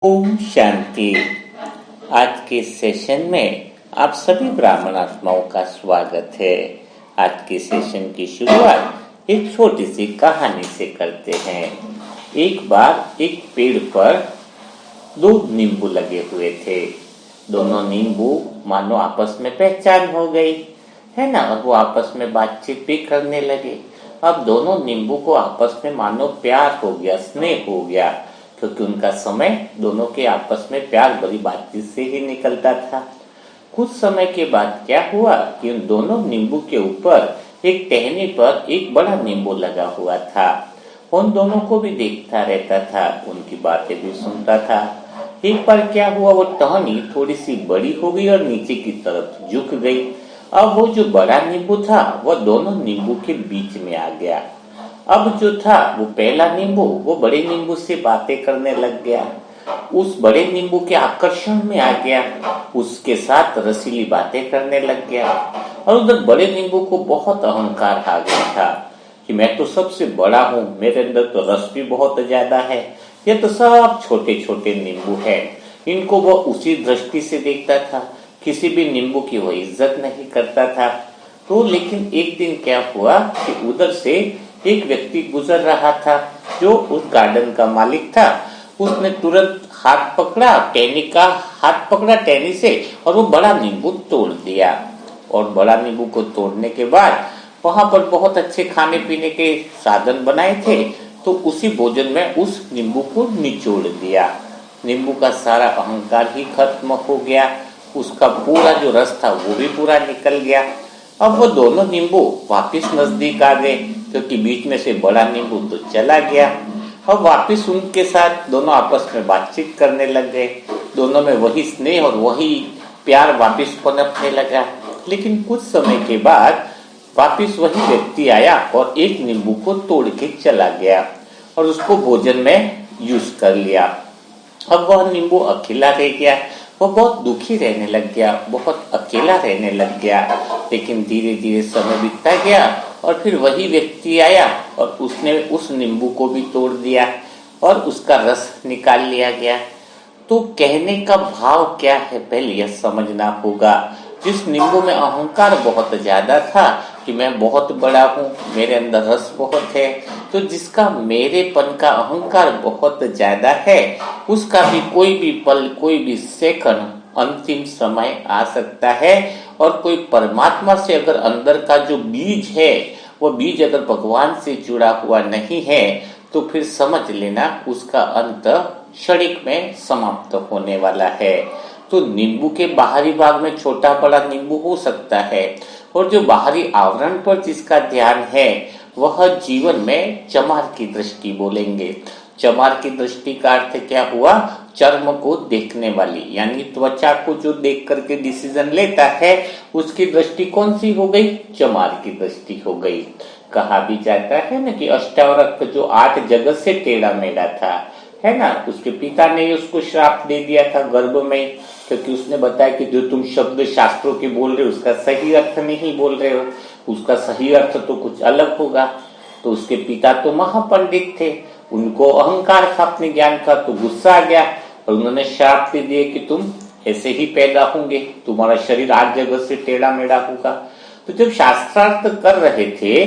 ओम शांति। आज के सेशन में आप सभी ब्राह्मण आत्माओं का स्वागत है। आज के सेशन की शुरुआत एक छोटी सी कहानी से करते हैं। एक बार एक पेड़ पर दो नींबू लगे हुए थे। दोनों नींबू मानो आपस में पहचान हो गई है ना, और वो आपस में बातचीत भी करने लगे। अब दोनों नींबू को आपस में मानो प्यार हो गया, स्नेह हो गया, क्योंकि उनका समय दोनों के आपस में प्यार भरी बातचीत से ही निकलता था। कुछ समय के बाद क्या हुआ कि उन दोनों नींबू के ऊपर एक टहनी पर एक बड़ा नींबू लगा हुआ था। उन दोनों को भी देखता रहता था, उनकी बातें भी सुनता था। एक बार क्या हुआ, वो टहनी थोड़ी सी बड़ी हो गई और नीचे की तरफ झुक गई। अब वो जो बड़ा नींबू था वह दोनों नींबू के बीच में आ गया। अब जो था वो पहला नींबू वो बड़े नींबू से बातें करने लग गया, उस बड़े नींबू के आकर्षण में आ गया, उसके साथ रसीली बातें करने लग गया। और उधर बड़े नींबू को बहुत अहंकार आ गया था कि मैं तो सबसे बड़ा हूँ, मेरे अंदर तो रस भी बहुत ज्यादा है, ये तो सब छोटे छोटे नींबू है। इनको वो उसी दृष्टि से देखता था, किसी भी नींबू की वो इज्जत नहीं करता था। तो लेकिन एक दिन क्या हुआ कि उधर से एक व्यक्ति गुजर रहा था जो उस गार्डन का मालिक था। उसने तुरंत हाथ पकड़ा, टहनी का हाथ पकड़ा टहनी से, और वो बड़ा नींबू तोड़ दिया। और बड़ा नींबू को तोड़ने के बाद वहां पर बहुत अच्छे खाने पीने के साधन बनाए थे, तो उसी भोजन में उस नींबू को निचोड़ दिया। नींबू का सारा अहंकार ही खत्म हो गया, उसका पूरा जो रस था वो भी पूरा निकल गया। अब वो दोनों नींबू वापिस नजदीक आ गए, क्योंकि बीच में से बड़ा नींबू तो चला गया। अब वापिस उनके साथ दोनों आपस में बातचीत करने लग गए। दोनों में वही स्नेह और वही प्यार वापिस पनपने लगा। लेकिन कुछ समय के बाद वापिस वही व्यक्ति आया और एक नींबू को तोड़ के चला गया और उसको भोजन में यूज कर लिया। अब वह नींबू अकेला रह गया, वो बहुत दुखी रहने लग गया, बहुत अकेला रहने लग गया। लेकिन धीरे धीरे समय बीतता गया और फिर वही व्यक्ति आया और उसने उस नींबू को भी तोड़ दिया और उसका रस निकाल लिया गया। तो कहने का भाव क्या है, पहले यह समझना होगा। जिस नींबू में अहंकार बहुत ज्यादा था कि मैं बहुत बड़ा हूँ, मेरे अंदर रस बहुत है, तो जिसका मेरेपन का अहंकार बहुत ज्यादा है, उसका भी कोई भी पल, कोई भी सेकंड अंतिम समय आ सकता है। और कोई परमात्मा से अगर अंदर का जो बीज है, वो बीज अगर भगवान से जुड़ा हुआ नहीं है, तो फिर समझ लेना उसका अंत क्षणिक में समाप्त होने वाला है। तो नींबू के बाहरी भाग में छोटा बड़ा नींबू हो सकता है, और जो बाहरी आवरण पर जिसका ध्यान है वह जीवन में चमार की दृष्टि बोलेंगे। चमार की दृष्टि का अर्थ क्या हुआ, चर्म को देखने वाली, यानी त्वचा को जो देख करके डिसीजन लेता है, उसकी दृष्टि कौन सी हो गई, चमार की दृष्टि हो गई। कहा भी जाता है ना कि अष्टावक्र जो 8 जगत से टेढ़ा मेढ़ा था, है ना, उसके पिता ने उसको श्राप दे दिया था गर्भ में, क्योंकि उसने बताया कि जो तुम शब्द शास्त्रों के बोल रहे हो उसका सही अर्थ नहीं बोल रहे हो, उसका सही अर्थ तो कुछ अलग होगा। तो उसके पिता तो महापंडित थे, उनको अहंकार था अपने ज्ञान का, तो गुस्सा आ गया और उन्होंने श्राप दे दिए कि तुम ऐसे ही पैदा होंगे, तुम्हारा शरीर 8 जगत से टेढ़ा मेढ़ा होगा। तो जब शास्त्रार्थ कर रहे थे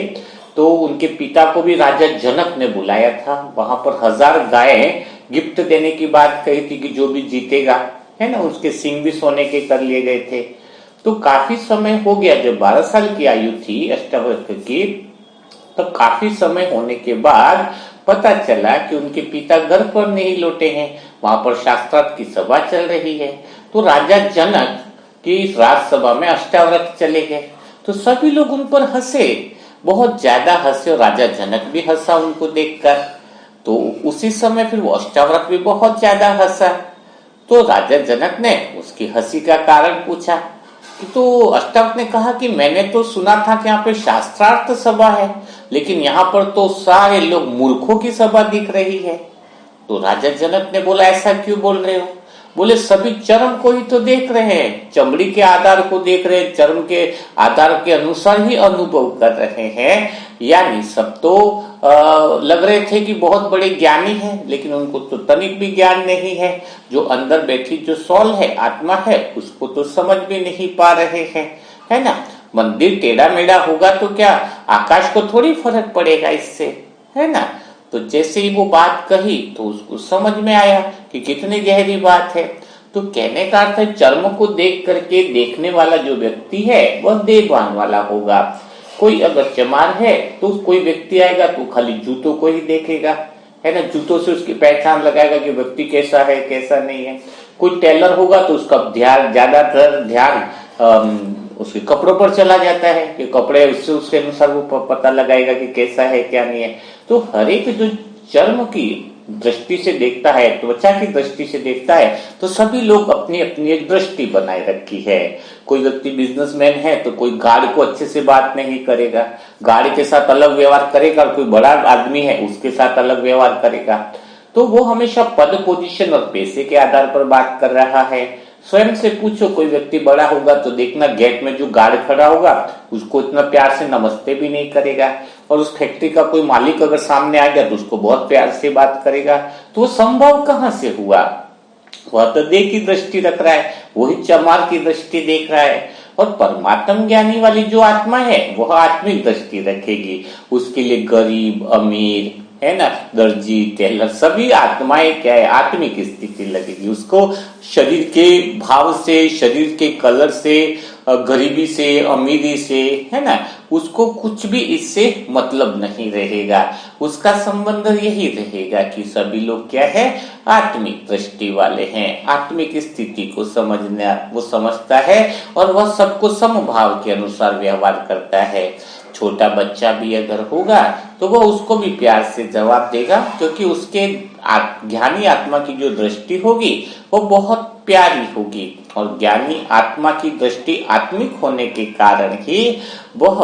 तो उनके पिता को भी राजा जनक ने बुलाया था। वहां पर 1000 गायें गिफ्ट देने की बात कही थी कि जो भी जीतेगा, है ना, उसके सिंग भी सोने के कर लिए गए थे। तो काफी समय हो गया, जब 12 साल की आयु थी अष्टावक्र की, तब काफी समय होने के बाद पता चला कि उनके पिता घर पर नहीं लौटे हैं। वहां पर शास्त्रार्थ की सभा चल रही है, तो राजा जनक की राजसभा में अष्टावक्र चले गए। तो सभी लोग उन पर हंसे, बहुत ज्यादा हंसे, और राजा जनक भी हंसा उनको देखकर। तो उसी समय फिर वो अष्टावक्र भी बहुत ज्यादा हंसा। तो राजा जनक ने उसकी हंसी का कारण पूछा। तो अष्टावक्र ने कहा कि मैंने तो सुना था कि यहाँ पे शास्त्रार्थ सभा है, लेकिन यहाँ पर तो सारे लोग मूर्खों की सभा दिख रही है। तो राजा जनक ने बोला, ऐसा क्यों बोल रहे हो? बोले, सभी चर्म को ही तो देख रहे हैं, चमड़ी के आधार को देख रहे हैं, चर्म के आधार के अनुसार ही अनुभव कर रहे हैं। यानी सब तो लग रहे थे कि बहुत बड़े ज्ञानी हैं, लेकिन उनको तो तनिक भी ज्ञान नहीं है। जो अंदर बैठी जो सोल है, आत्मा है, उसको तो समझ भी नहीं पा रहे हैं, है ना। मंदिर टेढ़ा मेढ़ा होगा तो क्या आकाश को थोड़ी फर्क पड़ेगा इससे, है ना। तो जैसे ही वो बात कही तो उसको समझ में आया कि कितनी गहरी बात है। तो कहने का अर्थ है, चर्म को देख करके देखने वाला जो व्यक्ति है वह देहभान वाला होगा। कोई अगर चमार है तो कोई व्यक्ति आएगा तो खाली जूतों को ही देखेगा, है ना, जूतों से उसकी पहचान लगाएगा कि व्यक्ति कैसा है कैसा नहीं है। कोई टेलर होगा तो उसका ध्यान ज्यादातर उसके कपड़ों पर चला जाता है कि कपड़े उससे उसके अनुसार वो पता लगाएगा कि कैसा है क्या नहीं है। तो हर एक जो चर्म की दृष्टि से देखता है, त्वचा की दृष्टि से देखता है, तो सभी लोग अपनी अपनी एक दृष्टि बनाए रखी है। कोई व्यक्ति बिजनेसमैन है तो कोई गार्ड को अच्छे से बात नहीं करेगा, गार्ड के साथ अलग व्यवहार करेगा, और कोई बड़ा आदमी है उसके साथ अलग व्यवहार करेगा। तो वो हमेशा पद, पोजीशन और पैसे के आधार पर बात कर रहा है। स्वयं से पूछो, कोई व्यक्ति बड़ा होगा तो देखना गेट में जो गार्ड खड़ा होगा उसको इतना प्यार से नमस्ते भी नहीं करेगा, और उस फैक्ट्री का कोई मालिक अगर सामने आ गया तो उसको बहुत प्यार से बात करेगा। तो वो संभव कहां से हुआ? वह तो देह की दृष्टि रख रहा है, वही चमार की दृष्टि देख रहा है। और परमात्म ज्ञानी वाली जो आत्मा है वह आत्मिक दृष्टि रखेगी। उसके लिए गरीब, अमीर, है ना, दर्जी, टेलर, सभी आत्माएं क्या है, आत्मिक स्थिति लगेगी उसको। शरीर के भाव से, शरीर के कलर से, गरीबी से, अमीरी से, है ना, उसको कुछ भी इससे मतलब नहीं रहेगा। उसका संबंध यही रहेगा कि सभी लोग क्या है, आत्मिक दृष्टि वाले हैं, आत्मिक स्थिति को समझना वो समझता है, और वह सबको समभाव के अनुसार व्यवहार करता है। छोटा बच्चा भी अगर होगा तो वह उसको भी प्यार से जवाब देगा, क्योंकि उसके ज्ञानी आत्मा की जो दृष्टि होगी वो बहुत प्यारी होगी। और ज्ञानी आत्मा की दृष्टि आत्मिक होने के कारण ही वह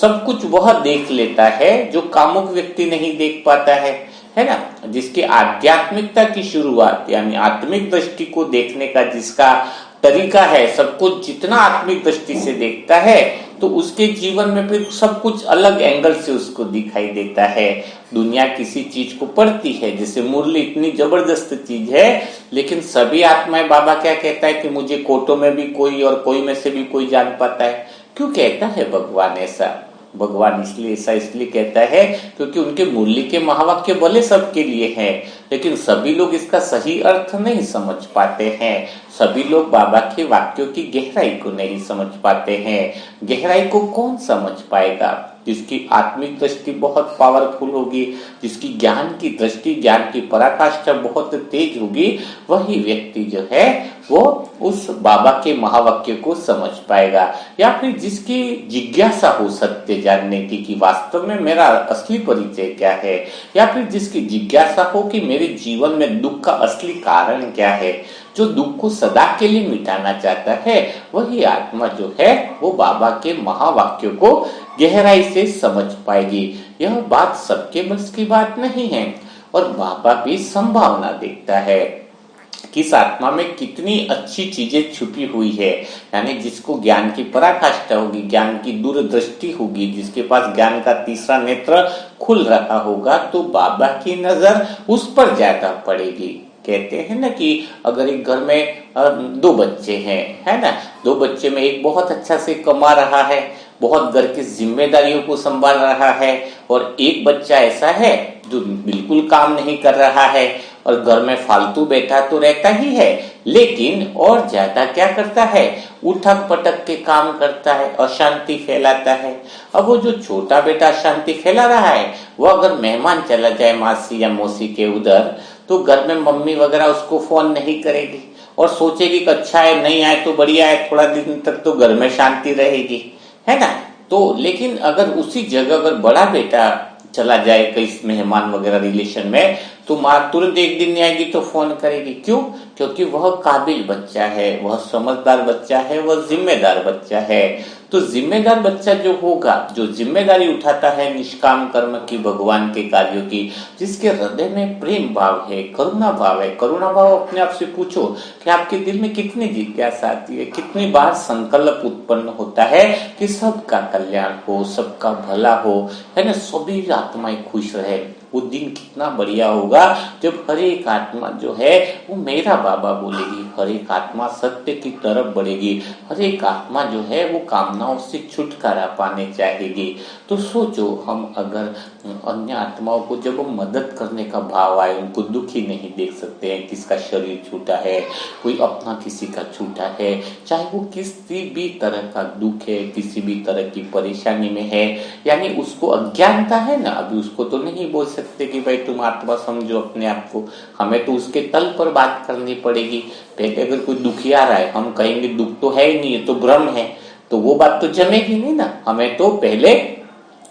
सब कुछ वह देख लेता है जो कामुक व्यक्ति नहीं देख पाता है ना। जिसकी आध्यात्मिकता की शुरुआत यानी आत्मिक दृष्टि को देखने का जिसका तरीका है, सब कुछ जितना आत्मिक दृष्टि से देखता है तो उसके जीवन में फिर सब कुछ अलग एंगल से उसको दिखाई देता है। दुनिया किसी चीज को पढ़ती है, जैसे मुरली इतनी जबरदस्त चीज है, लेकिन सभी आत्माएं, बाबा क्या कहता है कि मुझे कोटों में भी कोई और कोई में से भी कोई जान पाता है। क्यों कहता है भगवान ऐसा? भगवान इसलिए कहता है क्योंकि उनके मुरली के महावाक्य भले सबके लिए हैं, लेकिन सभी लोग इसका सही अर्थ नहीं समझ पाते हैं। सभी लोग बाबा के वाक्यों की गहराई को नहीं समझ पाते हैं। गहराई को कौन समझ पाएगा? जिसकी आत्मिक दृष्टि बहुत पावरफुल होगी, जिसकी ज्ञान की दृष्टि, ज्ञान की पराकाष्ठा बहुत तेज होगी, वही व्यक्ति जो है वो उस बाबा के महावाक्य को समझ पाएगा। या फिर जिसकी जिज्ञासा हो सत्य जानने की कि वास्तव में मेरा असली परिचय क्या है, या फिर जिसकी जिज्ञासा हो कि मेरे जीवन में दुख का असली कारण क्या है, जो दुख को सदा के लिए मिटाना चाहता है, वही आत्मा जो है वो बाबा के महावाक्यों को गहराई से समझ पाएगी। यह बात सबके बस की बात नहीं है, और बाबा भी संभावना देखता है किस आत्मा में कितनी अच्छी चीजें छुपी हुई है। यानी जिसको ज्ञान की पराकाष्ठा होगी, ज्ञान की दूरदृष्टि होगी, जिसके पास ज्ञान का तीसरा नेत्र खुल रहा होगा, तो बाबा की नजर उस पर ज्यादा पड़ेगी। कहते हैं ना कि अगर एक घर में 2 बच्चे हैं, है ना, 2 बच्चे में एक बहुत अच्छा से कमा रहा है, बहुत घर की जिम्मेदारियों को संभाल रहा है, और एक बच्चा ऐसा है जो बिल्कुल काम नहीं कर रहा है और घर में फालतू बैठा तो रहता ही है, लेकिन और ज्यादा क्या करता है, उठक पटक के काम करता है, अशांति फैलाता है। अब वो जो छोटा बेटा अशांति फैला रहा है, वो अगर मेहमान चला जाए मासी या मौसी के उधर, तो घर में मम्मी वगैरह उसको फोन नहीं करेगी और सोचेगी कि अच्छा है, नहीं आए तो बढ़िया है, थोड़ा दिन तक तो घर में शांति रहेगी, है ना। तो लेकिन अगर उसी जगह अगर बड़ा बेटा चला जाए कई मेहमान वगैरह रिलेशन में, तो माँ तुरंत एक दिन नहीं आएगी तो फोन करेगी। क्यों? क्योंकि वह काबिल बच्चा है, वह समझदार बच्चा है, वह जिम्मेदार बच्चा है। तो जिम्मेदार बच्चा जो होगा, जो जिम्मेदारी उठाता है निष्काम कर्म की, भगवान के कार्यों की, जिसके हृदय में प्रेम भाव है, करुणा भाव है। करुणा भाव अपने आप से पूछो कि आपके दिल में कितनी जिज्ञासा आती है, कितनी बार संकल्प उत्पन्न होता है कि सबका कल्याण हो, सबका भला हो, है ना, सभी आत्माएं खुश रहे। वो दिन कितना बढ़िया होगा जब हर एक आत्मा जो है वो मेरा बाबा बोलेगी, हर एक आत्मा सत्य की तरफ बढ़ेगी, हर एक आत्मा जो है वो कामनाओं से छुटकारा पाने चाहेगी। तो सोचो, हम अगर अन्य आत्माओं को जब हम मदद करने का भाव आए, उनको दुखी नहीं देख सकते हैं, किसका शरीर छूटा है, कोई अपना किसी का छूटा है, चाहे वो किसी भी तरह का दुख है, किसी भी तरह की परेशानी में है, यानी उसको अज्ञानता है ना, अभी उसको तो नहीं बोल सकते कि भाई तुम आत्मा समझो अपने आप को, हमें तो उसके तल पर बात करनी पड़ेगी। पहले अगर कोई दुखी आ रहा है, हम कहेंगे दुख तो है ही नहीं, ये तो भ्रम है, तो वो बात तो जमेगी नहीं ना। हमें तो पहले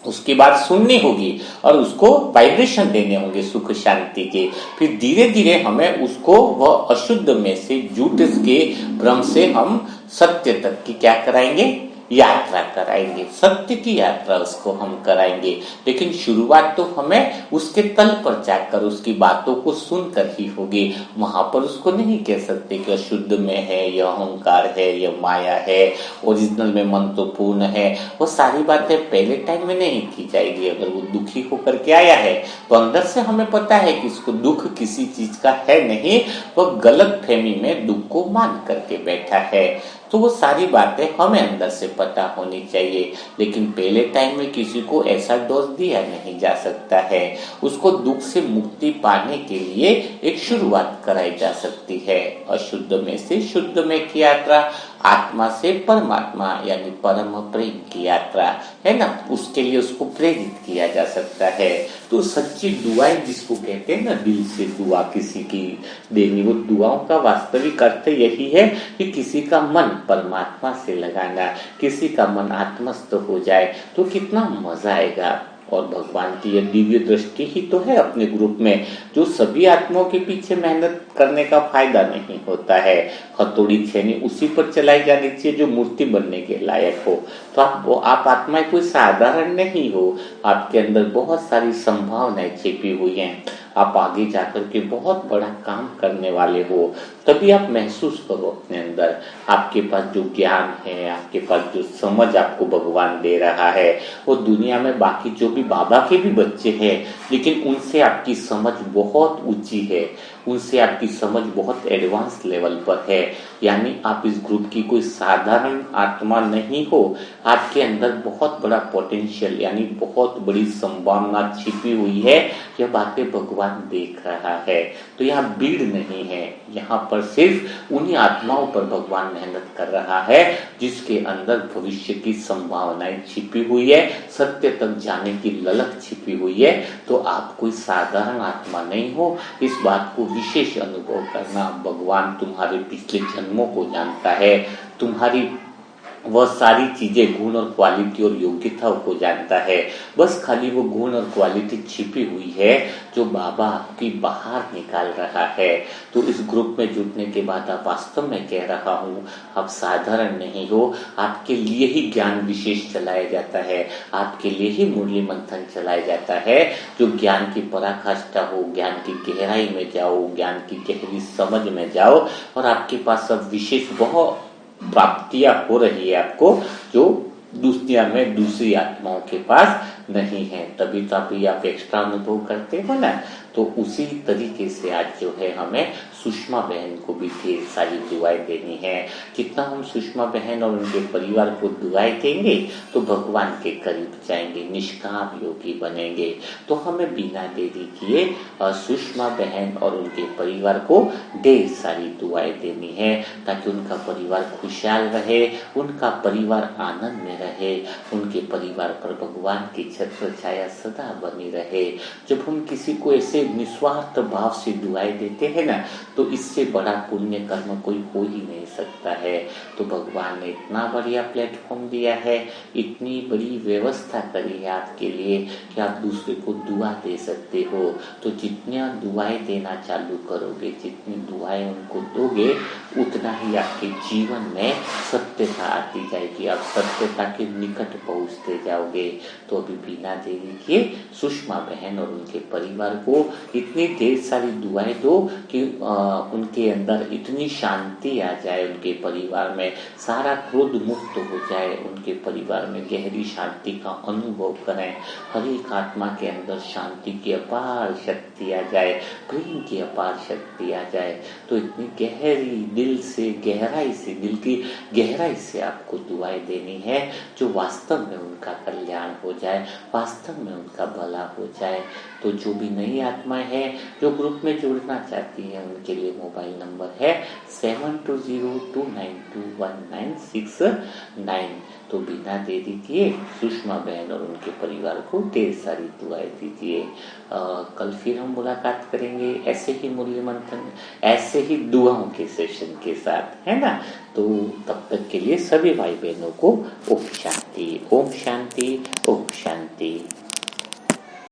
उसकी बात सुननी होगी और उसको वाइब्रेशन देने होंगे सुख शांति के। फिर धीरे धीरे हमें उसको वह अशुद्ध में से, झूठ के भ्रम से हम सत्य तक की क्या कराएंगे, यात्रा कराएंगे, सत्य की यात्रा उसको हम कराएंगे। लेकिन शुरुआत तो हमें उसके तल पर जाकर उसकी बातों को सुनकर ही होगी। वहां पर उसको नहीं कह सकते कि अशुद्ध में है, यह अहंकार है, यह माया है, ओरिजिनल में मन तो पूर्ण है। वो सारी बातें पहले टाइम में नहीं की जाएगी। अगर वो दुखी होकर के आया है तो अंदर से हमें पता है कि इसको दुख किसी चीज का है नहीं, वह गलत फहमी में दुख को मान करके बैठा है। तो वो सारी बातें हमें अंदर से पता होनी चाहिए। लेकिन पहले टाइम में किसी को ऐसा डोज दिया नहीं जा सकता है। उसको दुख से मुक्ति पाने के लिए एक शुरुआत कराई जा सकती है, अशुद्ध में से शुद्ध में की यात्रा, आत्मा से परमात्मा यानी परम प्रेम की यात्रा, है ना, उसके लिए उसको प्रेरित किया जा सकता है। तो सच्ची दुआएं जिसको कहते हैं ना, दिल से दुआ किसी की देनी, वो दुआओं का वास्तविक अर्थ यही है कि किसी का मन परमात्मा से लगाना, किसी का मन आत्मस्थ हो जाए तो कितना मजा आएगा। और भगवान की यह दिव्य दृष्टि ही तो है अपने ग्रुप में, जो सभी आत्माओं के पीछे मेहनत करने का फायदा नहीं होता है। हथौड़ी छेनी उसी पर चलाई जानी चाहिए जो मूर्ति बनने के लायक हो। तो आप आत्माएं कोई साधारण नहीं हो, आपके अंदर बहुत सारी संभावनाएं छिपी हुई हैं, आप आगे जाकर के बहुत बड़ा काम करने वाले हो। तभी आप महसूस करो अपने अंदर, आपके पास जो ज्ञान है, आपके पास जो समझ आपको भगवान दे रहा है, वो दुनिया में बाकी जो भी बाबा के भी बच्चे हैं, लेकिन उनसे आपकी समझ बहुत ऊंची है, उनसे आपकी समझ बहुत एडवांस लेवल पर है। यानी आप इस ग्रुप की कोई साधारण आत्मा नहीं हो, आपके अंदर बहुत बड़ा पोटेंशियल यानी बहुत बड़ी संभावना छिपी हुई है। यह बातें भगवान देख रहा है। तो यहाँ भीड़ नहीं है, यहाँ पर सिर्फ उन्हीं आत्माओं पर भगवान मेहनत कर रहा है जिसके अंदर भविष्य की संभावनाएं छिपी हुई है, सत्य तक जाने की ललक छिपी हुई है। तो आप कोई साधारण आत्मा नहीं हो, इस बात को विशेष अनुभव करना। भगवान तुम्हारे पिछले जन्मों को जानता है, तुम्हारी वह सारी चीजें, गुण और क्वालिटी और योग्यताओं को जानता है। बस खाली वो गुण और क्वालिटी छिपी हुई है जो बाबा आपकी बाहर निकाल रहा है। तो इस ग्रुप में जुड़ने के बाद आप वास्तव में कह रहा हूँ, आप साधारण नहीं हो। आपके लिए ही ज्ञान विशेष चलाया जाता है, आपके लिए ही मुरली मंथन चलाया जाता है, जो ज्ञान की पराकाष्ठा हो, ज्ञान की गहराई में जाओ, ज्ञान की गहरी समझ में जाओ। और आपके पास सब विशेष बहुत प्राप्तियां हो रही है आपको, जो दुनिया में दूसरी आत्माओं के पास नहीं है। तभी तो अभी आप एक्स्ट्रा अनुभव करते हो ना। तो उसी तरीके से आज जो है हमें सुषमा बहन को भी ढेर सारी दुआएं देनी है। जितना हम सुषमा बहन और उनके परिवार को दुआएं देंगे तो भगवान के करीब जाएंगे, निष्काम योगी बनेंगे। तो हमें बिना देरी किए सुषमा बहन और उनके परिवार को ढेर सारी दुआएं देनी है, ताकि उनका परिवार खुशहाल रहे, उनका परिवार आनंद में रहे, उनके परिवार पर भगवान की छत्र छाया सदा बनी रहे। जब हम किसी को ऐसे निस्वार्थ भाव से दुआएं देते हैं ना, तो इससे बड़ा पुण्य कर्म कोई हो ही नहीं सकता है। तो भगवान ने इतना बढ़िया प्लेटफॉर्म दिया है, इतनी बड़ी व्यवस्था करी है आपके लिए कि आप दूसरे को दुआ दे सकते हो। तो जितना दुआएं देना चालू करोगे, जितनी दुआएं उनको दोगे, उतना ही आपके जीवन में सत्यता आती जाएगी, आप सत्यता के निकट पहुंचते जाओगे। तो अभी बिना देरी किए सुषमा बहन और उनके परिवार को इतनी ढेर सारी दुआएं दो कि उनके अंदर इतनी शांति आ जाए, उनके परिवार में सारा क्रोध मुक्त हो जाए, उनके परिवार में गहरी शांति का अनुभव करें, हर एक आत्मा के अंदर शांति की अपार शक्ति आ जाए, प्रेम की अपार शक्ति आ जाए। तो इतनी गहरी दिल से गहराई से, दिल की गहराई से आपको दुआएं देनी है जो वास्तव में उनका कल्याण हो जाए, वास्तव में उनका भला हो जाए। तो जो भी नई आत्माएं हैं जो ग्रुप में जुड़ना चाहती हैं, उनके लिए मोबाइल नंबर है 7202921969। तो बिना देरी किए सुषमा बहन और उनके परिवार को ढेर सारी दुआएं दीजिए। कल फिर हम मुलाकात करेंगे ऐसे ही मूल्य मंथन, ऐसे ही दुआओं के सेशन के साथ, है ना। तो तब तक के लिए सभी भाई बहनों को ओम शांति, ओम शांति, ओम शांति।